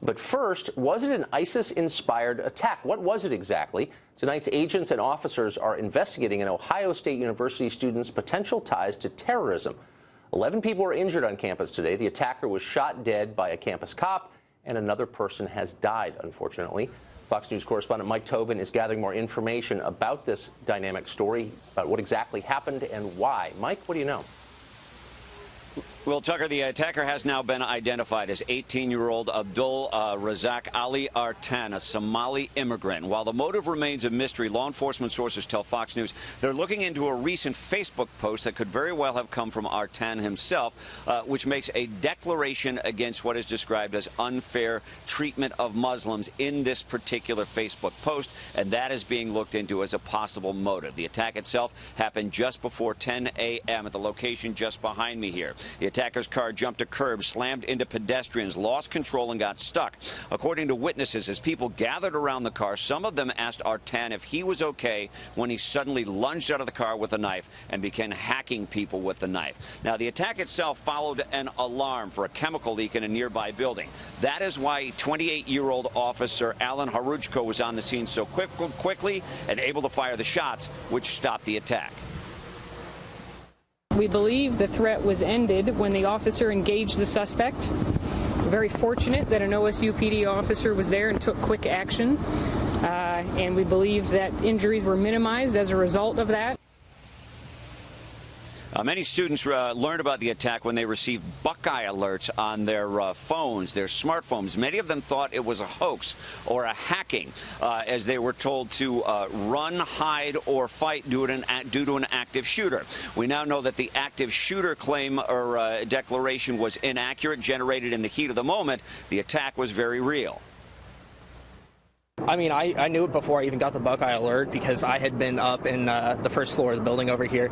But first, was it an ISIS-inspired attack? What was it exactly? Tonight's agents and officers are investigating an Ohio State University student's potential ties to terrorism. 11 people were injured on campus today. The attacker was shot dead by a campus cop, and another person has died, unfortunately. Fox News correspondent Mike Tobin is gathering more information about this dynamic story, about what exactly happened and why. Mike, what do you know? Well, Tucker, the attacker has now been identified as 18-year-old Abdul Razaq Ali Artan, a Somali immigrant. While the motive remains a mystery, law enforcement sources tell Fox News they're looking into a recent Facebook post that could very well have come from Artan himself, which makes a declaration against what is described as unfair treatment of Muslims in this particular Facebook post, and that is being looked into as a possible motive. The attack itself happened just before 10 a.m. at the location just behind me here. The attacker's car jumped a curb, slammed into pedestrians, lost control, and got stuck. According to witnesses, as people gathered around the car, some of them asked Artan if he was okay when he suddenly lunged out of the car with a knife and began hacking people with the knife. Now, the attack itself followed an alarm for a chemical leak in a nearby building. That is why 28-year-old officer Alan Harujko was on the scene so quickly and able to fire the shots, which stopped the attack. We believe the threat was ended when the officer engaged the suspect. We're very fortunate that an OSU PD officer was there and took quick action, and we believe that injuries were minimized as a result of that. Many students learned about the attack when they received Buckeye alerts on their phones, their smartphones. Many of them thought it was a hoax or a hacking, as they were told to run, hide, or fight due to an active shooter. We now know that the active shooter claim or declaration was inaccurate, generated in the heat of the moment. The attack was very real. I mean, I knew it before I even got the Buckeye alert because I had been up in the first floor of the building over here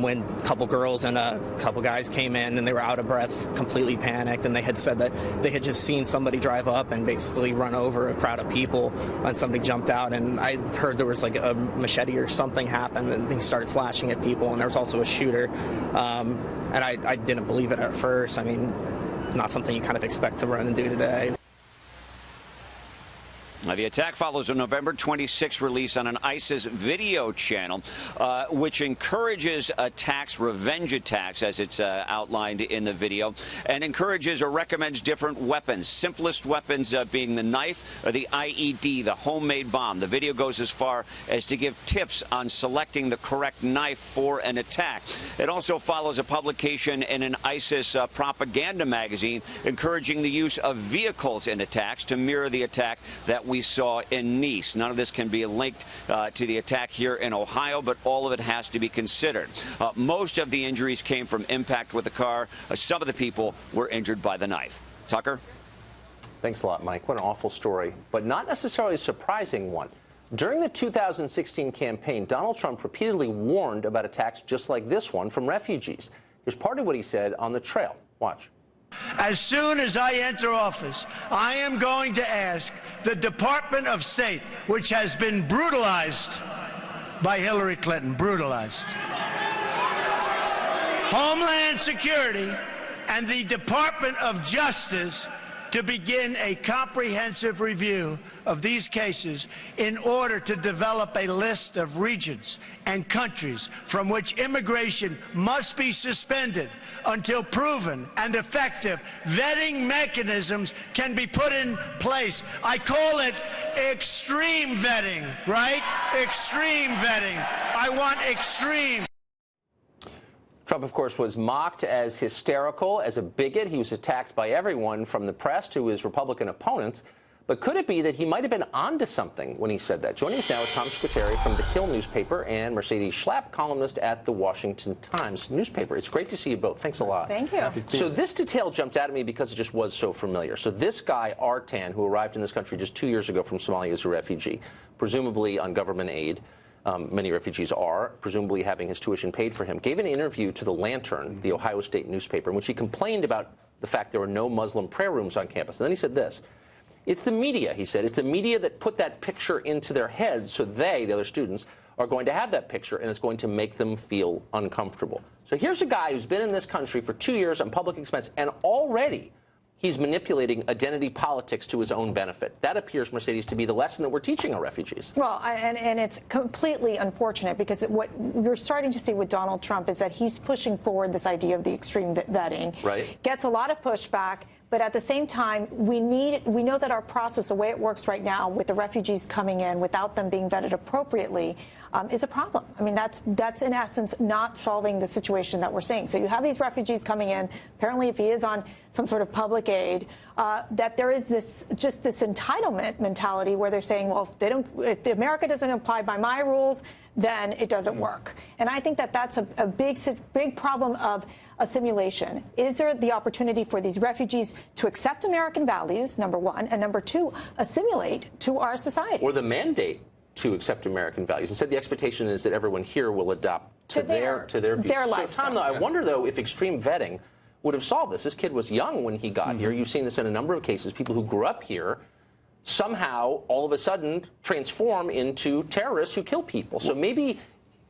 when a couple girls and a couple guys came in and they were out of breath, completely panicked, and they had said that they had just seen somebody drive up and basically run over a crowd of people, and somebody jumped out, and I heard there was like a machete or something happened, and they started slashing at people, and there was also a shooter, and I didn't believe it at first. I mean, not something you kind of expect to run and do today. The attack follows a November 26 release on an ISIS video channel, which encourages attacks, revenge attacks, as it's outlined in the video, and encourages or recommends different weapons, simplest weapons being the knife or the IED, the homemade bomb. The video goes as far as to give tips on selecting the correct knife for an attack. It also follows a publication in an ISIS propaganda magazine encouraging the use of vehicles in attacks to mirror the attack that we saw in Nice. None of this can be linked to the attack here in Ohio, but all of it has to be considered. Most of the injuries came from impact with the car. Some of the people were injured by the knife. Tucker? Thanks a lot, Mike. What an awful story, but not necessarily a surprising one. During the 2016 campaign, Donald Trump repeatedly warned about attacks just like this one from refugees. Here's part of what he said on the trail. Watch. As soon as I enter office, I am going to ask the Department of State, which has been brutalized by Hillary Clinton, brutalized, Homeland Security, and the Department of Justice to begin a comprehensive review of these cases in order to develop a list of regions and countries from which immigration must be suspended until proven and effective vetting mechanisms can be put in place. I call it extreme vetting, right? Extreme vetting. I want extreme. Trump, of course, was mocked as hysterical, as a bigot. He was attacked by everyone from the press to his Republican opponents. But could it be that he might have been onto something when he said that? Joining us now is Tom Squitieri from the Hill newspaper and Mercedes Schlapp, columnist at the Washington Times newspaper. It's great to see you both. Thanks a lot. Thank you. So this detail jumped out at me because it just was so familiar. So this guy, Artan, who arrived in this country just 2 years ago from Somalia as a refugee, presumably on government aid, many refugees are, presumably having his tuition paid for him, gave an interview to the Lantern, the Ohio State newspaper, in which he complained about the fact there were no Muslim prayer rooms on campus. And then he said this: it's the media, he said. It's the media that put that picture into their heads, so they, the other students, are going to have that picture, and it's going to make them feel uncomfortable. So here's a guy who's been in this country for 2 years on public expense and already he's manipulating identity politics to his own benefit. That appears, Mercedes, to be the lesson that we're teaching our refugees. Well, and it's completely unfortunate because what you're starting to see with Donald Trump is that he's pushing forward this idea of the extreme vetting. Right. Gets a lot of pushback, but at the same time, we know that our process, the way it works right now with the refugees coming in without them being vetted appropriately, is a problem. I mean, that's in essence not solving the situation that we're seeing. So you have these refugees coming in. Apparently, if he is on some sort of public aid, that there is this entitlement mentality where they're saying, well, if America doesn't apply by my rules, then it doesn't work. And I think that that's a big problem of assimilation. Is there the opportunity for these refugees to accept American values, number one, and number two, assimilate to our society? Or the mandate to accept American values. Instead, the expectation is that everyone here will adopt to their views. lifestyle. So, Tom, though, I wonder, though, if extreme vetting would have solved this. This kid was young when he got here. You've seen this in a number of cases. People who grew up here somehow, all of a sudden, transform into terrorists who kill people. So maybe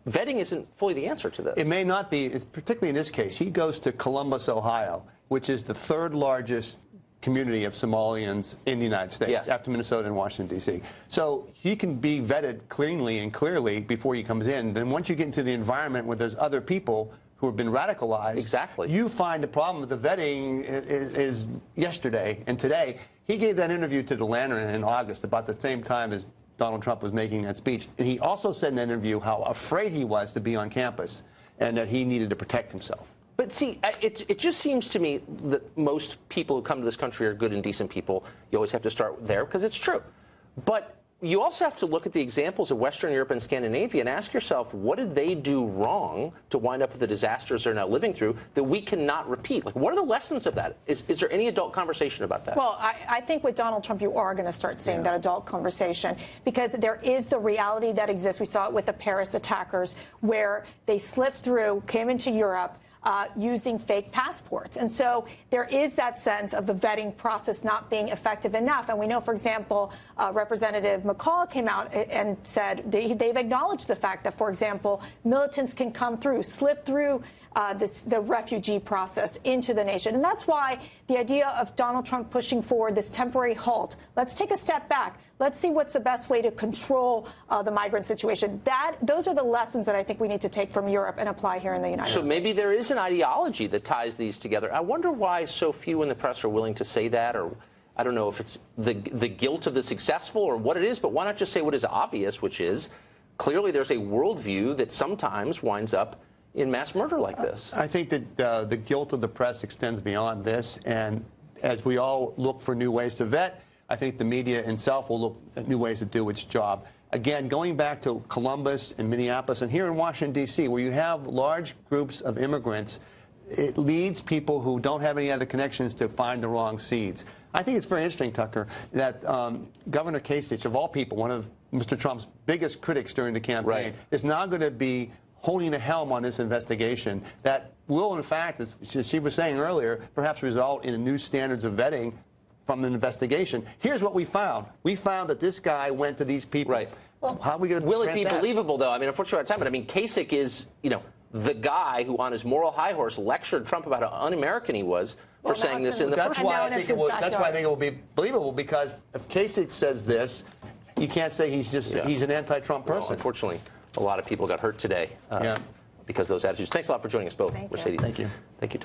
vetting isn't fully the answer to this. It may not be, particularly in this case. He goes to Columbus, Ohio, which is the third largest community of Somalians in the United States, after Minnesota and Washington, D.C. So he can be vetted cleanly and clearly before he comes in. Then once you get into the environment where there's other people who have been radicalized, you find the problem with the vetting is yesterday and today. He gave that interview to the Lantern in August, about the same time as Donald Trump was making that speech. And he also said in that interview how afraid he was to be on campus and that he needed to protect himself. But see, it just seems to me that most people who come to this country are good and decent people. You always have to start there because it's true. But you also have to look at the examples of Western Europe and Scandinavia and ask yourself, what did they do wrong to wind up with the disasters they're now living through that we cannot repeat? Like, what are the lessons of that? Is there any adult conversation about that? Well, I think with Donald Trump, you are going to start seeing that adult conversation because there is the reality that exists. We saw it with the Paris attackers where they slipped through, came into Europe, using fake passports. And so there is that sense of the vetting process not being effective enough. And we know, for example, Representative McCall came out and said they've acknowledged the fact that, for example, militants can come through, slip through the refugee process into the nation. And that's why the idea of Donald Trump pushing forward this temporary halt, let's take a step back. Let's see what's the best way to control the migrant situation. Those are the lessons that I think we need to take from Europe and apply here in the United States. So maybe there is an ideology that ties these together. I wonder why so few in the press are willing to say that, or I don't know if it's the guilt of the successful or what it is, but why not just say what is obvious, which is clearly there's a worldview that sometimes winds up in mass murder like this. I think that the guilt of the press extends beyond this, and as we all look for new ways to vet, I think the media itself will look at new ways to do its job. Again, going back to Columbus and Minneapolis and here in Washington, D.C., where you have large groups of immigrants, it leads people who don't have any other connections to find the wrong seeds. I think it's very interesting, Tucker, that Governor Kasich, of all people, one of Mr. Trump's biggest critics during the campaign, is now going to be holding the helm on this investigation that will, in fact, as she was saying earlier, perhaps result in new standards of vetting from an investigation. Here's what we found. We found that this guy went to these people. Well, how are we going to will it be believable, though? I mean, unfortunately, we're out of time, but I mean, Kasich is, you know, the guy who, on his moral high horse, lectured Trump about how un-American he was for saying this in the first place. That's why I think it will be believable, because if Kasich says this, you can't say he's just he's an anti-Trump person. Well, unfortunately, a lot of people got hurt today because of those attitudes. Thanks a lot for joining us both, Mercedes. Thank you. Thank you, Tom.